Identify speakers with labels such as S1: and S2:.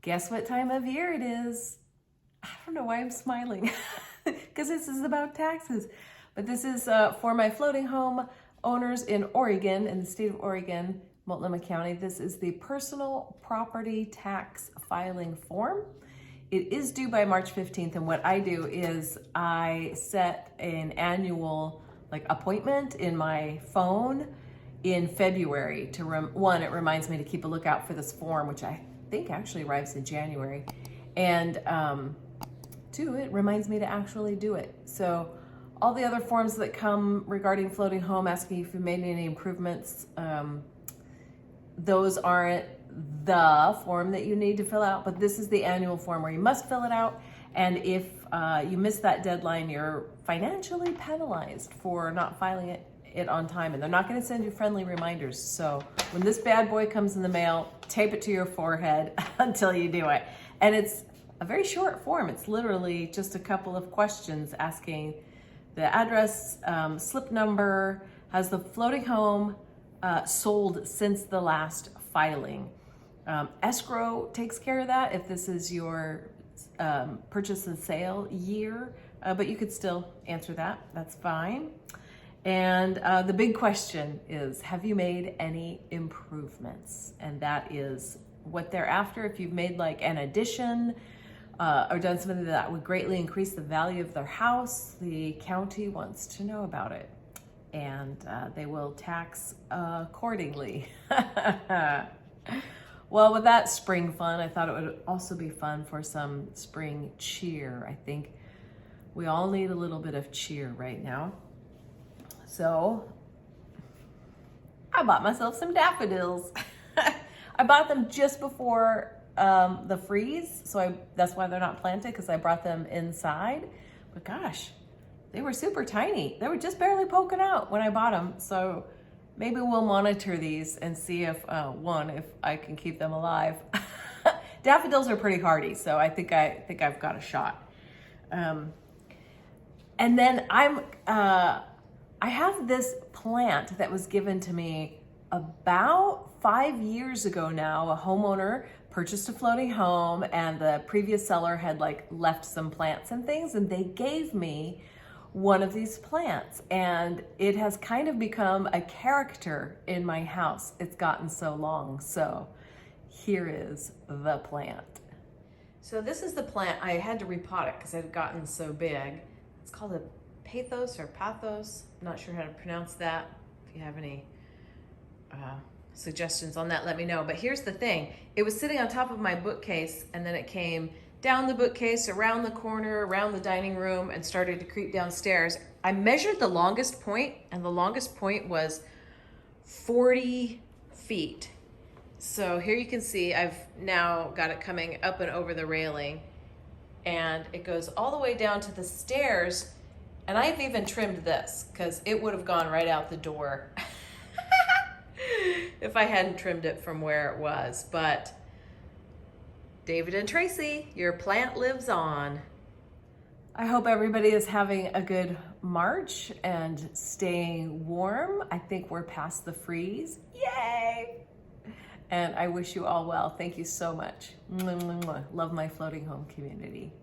S1: Guess what time of year it is? I don't know why I'm smiling because this is about taxes. But this is for my floating home owners in Oregon, in the state of Oregon, Multnomah County. This is the personal property tax filing form. It is due by March 15th, and what I do is I set an annual appointment in my phone in February to one, it reminds me to keep a lookout for this form, which I think actually arrives in January, and two, it reminds me to actually do it. So all the other forms that come regarding floating home, asking if you made any improvements, those aren't the form that you need to fill out, but this is the annual form where you must fill it out. And if you miss that deadline, you're financially penalized for not filing it on time, and they're not going to send you friendly reminders. So when this bad boy comes in the mail, tape it to your forehead until you do it. And it's a very short form. It's literally just a couple of questions asking the address, slip number, has the floating home sold since the last filing. Escrow takes care of that if this is your purchase and sale year, but you could still answer that. That's fine. And the big question is, have you made any improvements? And that is what they're after. If you've made like an addition or done something that would greatly increase the value of their house, the county wants to know about it, and they will tax accordingly. Well, with that spring fun, I thought it would also be fun for some spring cheer. I think we all need a little bit of cheer right now. So I bought myself some daffodils. I bought them just before the freeze, so that's why they're not planted, because I brought them inside. But gosh, they were super tiny. They were just barely poking out when I bought them. So maybe we'll monitor these and see if if I can keep them alive. Daffodils are pretty hardy, so I think I've got a shot. And then I have this plant that was given to me about 5 years ago now. A homeowner purchased a floating home, and the previous seller had left some plants and things, and they gave me one of these plants, and it has kind of become a character in my house. It's gotten so long. So here is the plant. So this is the plant. I had to repot it because it had gotten so big. It's called a pathos or pathos. I'm not sure how to pronounce that. If you have any suggestions on that, let me know. But here's the thing. It was sitting on top of my bookcase, and then it came down the bookcase, around the corner, around the dining room, and started to creep downstairs. I measured the longest point, and the longest point was 40 feet. So here you can see I've now got it coming up and over the railing, and it goes all the way down to the stairs. And I've even trimmed this because it would have gone right out the door if I hadn't trimmed it from where it was. But David and Tracy, your plant lives on. I hope everybody is having a good March and staying warm. I think we're past the freeze. Yay! And I wish you all well. Thank you so much. Love my floating home community.